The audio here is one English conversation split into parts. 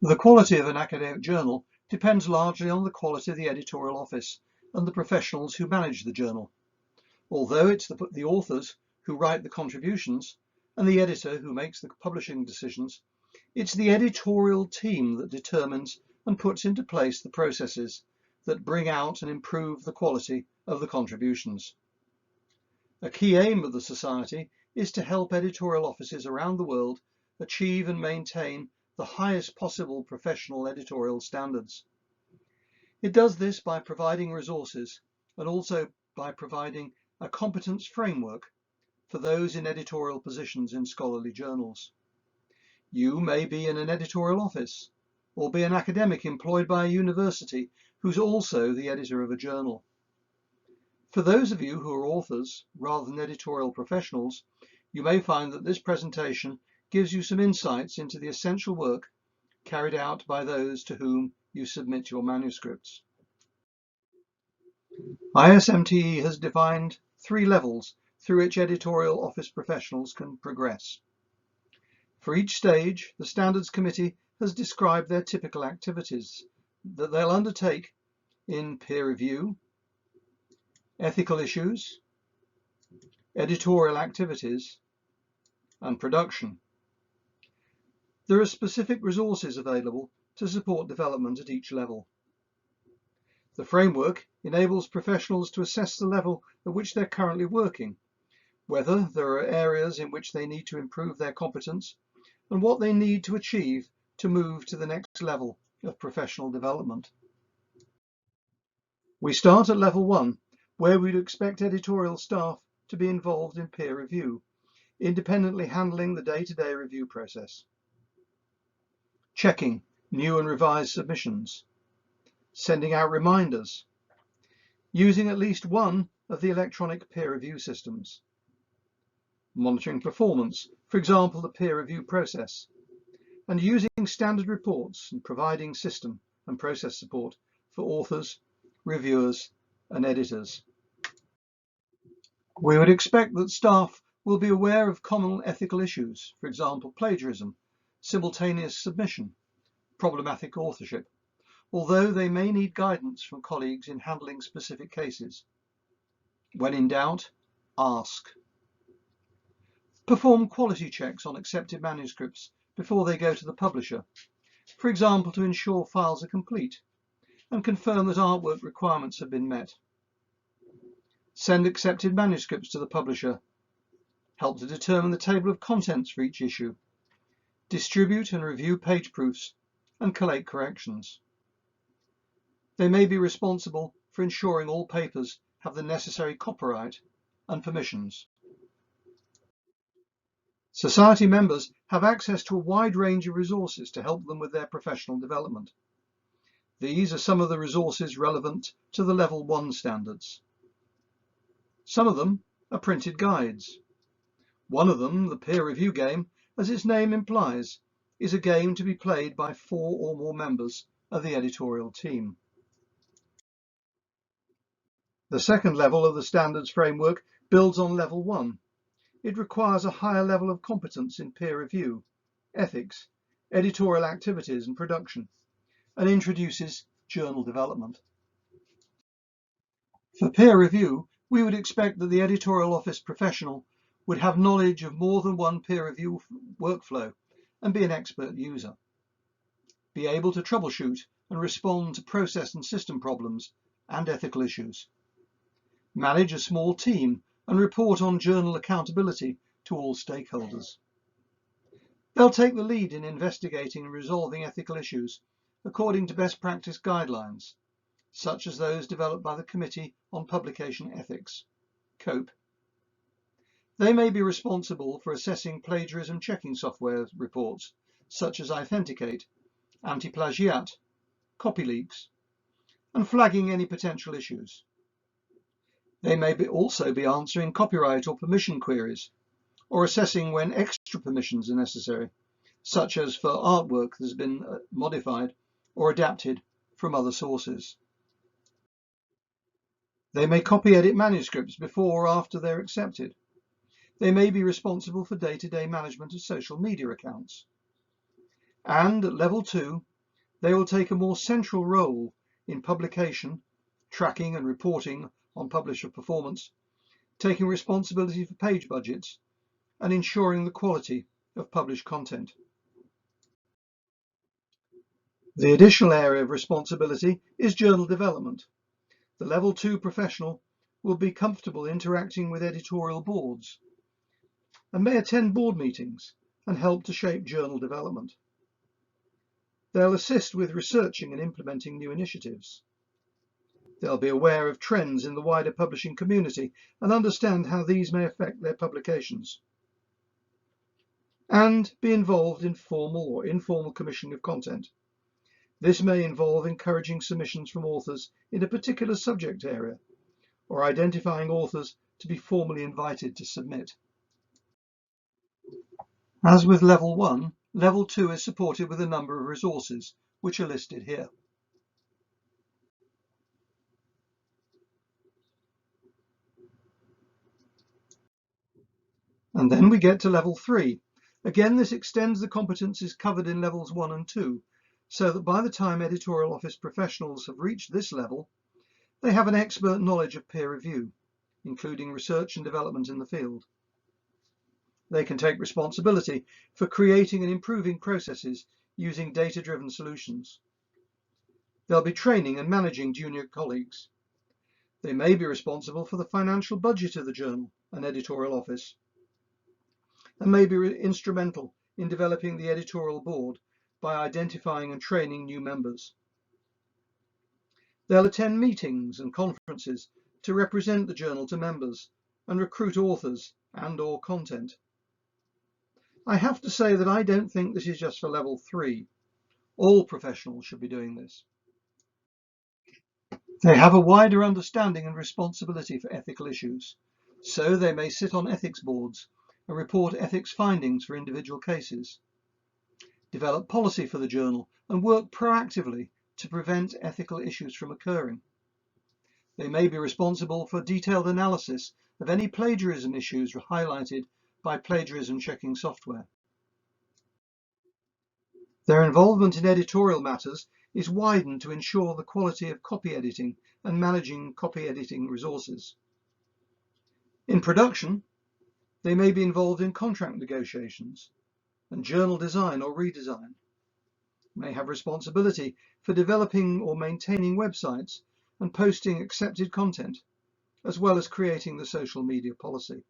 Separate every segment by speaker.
Speaker 1: The quality of an academic journal depends largely on the quality of the editorial office and the professionals who manage the journal. Although it's the authors who write the contributions and the editor who makes the publishing decisions, it's the editorial team that determines and puts into place the processes that bring out and improve the quality of the contributions. A key aim of the Society is to help editorial offices around the world achieve and maintain the highest possible professional editorial standards. It does this by providing resources and also by providing a competence framework for those in editorial positions in scholarly journals. You may be in an editorial office or be an academic employed by a university who's also the editor of a journal. For those of you who are authors rather than editorial professionals, you may find that this presentation gives you some insights into the essential work carried out by those to whom you submit your manuscripts. ISMTE has defined 3 levels through which editorial office professionals can progress. For each stage, the Standards Committee has described their typical activities that they'll undertake in peer review, ethical issues, editorial activities, and production. There are specific resources available to support development at each level. The framework enables professionals to assess the level at which they're currently working, whether there are areas in which they need to improve their competence, and what they need to achieve to move to the next level of professional development. We start at level 1, where we'd expect editorial staff to be involved in peer review, independently handling the day-to-day review process. Checking new and revised submissions, sending out reminders, using at least one of the electronic peer review systems, monitoring performance, for example the peer review process, and using standard reports and providing system and process support for authors, reviewers and editors. We would expect that staff will be aware of common ethical issues, for example plagiarism, simultaneous submission, problematic authorship, although they may need guidance from colleagues in handling specific cases. When in doubt, ask. Perform quality checks on accepted manuscripts before they go to the publisher, for example to ensure files are complete and confirm that artwork requirements have been met. Send accepted manuscripts to the publisher. Help to determine the table of contents for each issue. Distribute and review page proofs and collate corrections. They may be responsible for ensuring all papers have the necessary copyright and permissions. Society members have access to a wide range of resources to help them with their professional development. These are some of the resources relevant to the Level 1 standards. Some of them are printed guides. One of them, the peer review game, as its name implies, is a game to be played by 4 or more members of the editorial team. The second level of the standards framework builds on Level 1. It requires a higher level of competence in peer review, ethics, editorial activities and production, and introduces journal development. For peer review, we would expect that the editorial office professional would have knowledge of more than one peer review workflow and be an expert user. Be able to troubleshoot and respond to process and system problems and ethical issues. Manage a small team and report on journal accountability to all stakeholders. They'll take the lead in investigating and resolving ethical issues according to best practice guidelines, such as those developed by the Committee on Publication Ethics, COPE. They may be responsible for assessing plagiarism checking software reports, such as Authenticate, Anti-Plagiat, CopyLeaks, and flagging any potential issues. They may also be answering copyright or permission queries, or assessing when extra permissions are necessary, such as for artwork that has been modified or adapted from other sources. They may copy-edit manuscripts before or after they're accepted. They may be responsible for day-to-day management of social media accounts. And at level 2, they will take a more central role in publication, tracking and reporting on publisher performance, taking responsibility for page budgets, and ensuring the quality of published content. The additional area of responsibility is journal development. The level 2 professional will be comfortable interacting with editorial boards and may attend board meetings and help to shape journal development. They'll assist with researching and implementing new initiatives. They'll be aware of trends in the wider publishing community and understand how these may affect their publications. And be involved in formal or informal commissioning of content. This may involve encouraging submissions from authors in a particular subject area, or identifying authors to be formally invited to submit. As with level 1, level 2 is supported with a number of resources, which are listed here. And then we get to level 3. Again, this extends the competencies covered in levels 1 and 2, so that by the time editorial office professionals have reached this level, they have an expert knowledge of peer review, including research and development in the field. They can take responsibility for creating and improving processes using data-driven solutions. They'll be training and managing junior colleagues. They may be responsible for the financial budget of the journal and editorial office, and may be instrumental in developing the editorial board by identifying and training new members. They'll attend meetings and conferences to represent the journal to members and recruit authors and/or content. I have to say that I don't think this is just for level 3. All professionals should be doing this. They have a wider understanding and responsibility for ethical issues, so they may sit on ethics boards and report ethics findings for individual cases, develop policy for the journal, and work proactively to prevent ethical issues from occurring. They may be responsible for detailed analysis of any plagiarism issues highlighted by plagiarism checking software. Their involvement in editorial matters is widened to ensure the quality of copy editing and managing copy editing resources. In production, they may be involved in contract negotiations and journal design or redesign, may have responsibility for developing or maintaining websites and posting accepted content, as well as creating the social media policy.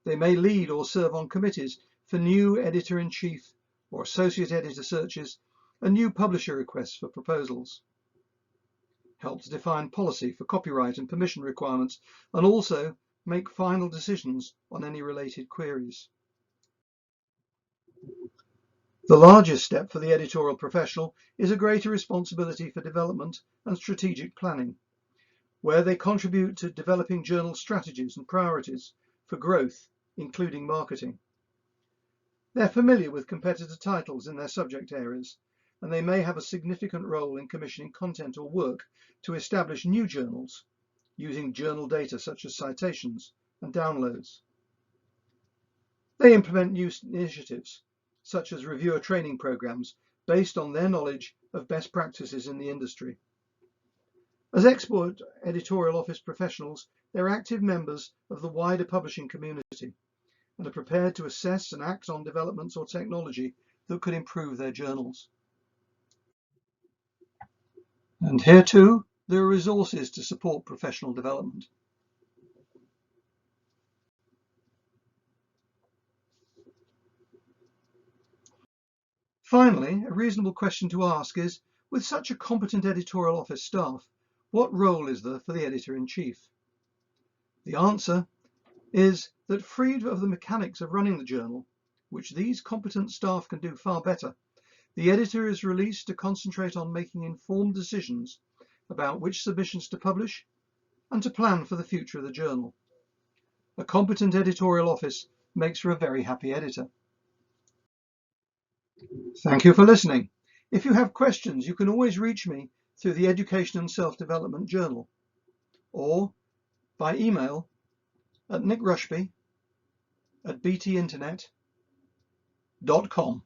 Speaker 1: They may lead or serve on committees for new editor-in-chief or associate editor searches and new publisher requests for proposals. Help to define policy for copyright and permission requirements, and also make final decisions on any related queries. The largest step for the editorial professional is a greater responsibility for development and strategic planning, where they contribute to developing journal strategies and priorities for growth, including marketing. They're familiar with competitor titles in their subject areas, and they may have a significant role in commissioning content or work to establish new journals using journal data such as citations and downloads. They implement new initiatives such as reviewer training programs based on their knowledge of best practices in the industry. As expert editorial office professionals, they're active members of the wider publishing community and are prepared to assess and act on developments or technology that could improve their journals. And here too, there are resources to support professional development. Finally, a reasonable question to ask is, with such a competent editorial office staff, what role is there for the editor-in-chief? The answer is that freed of the mechanics of running the journal, which these competent staff can do far better, the editor is released to concentrate on making informed decisions about which submissions to publish and to plan for the future of the journal. A competent editorial office makes for a very happy editor. Thank you for listening. If you have questions, you can always reach me through the Education and Self-Development Journal or by email at nickrushby@btinternet.com.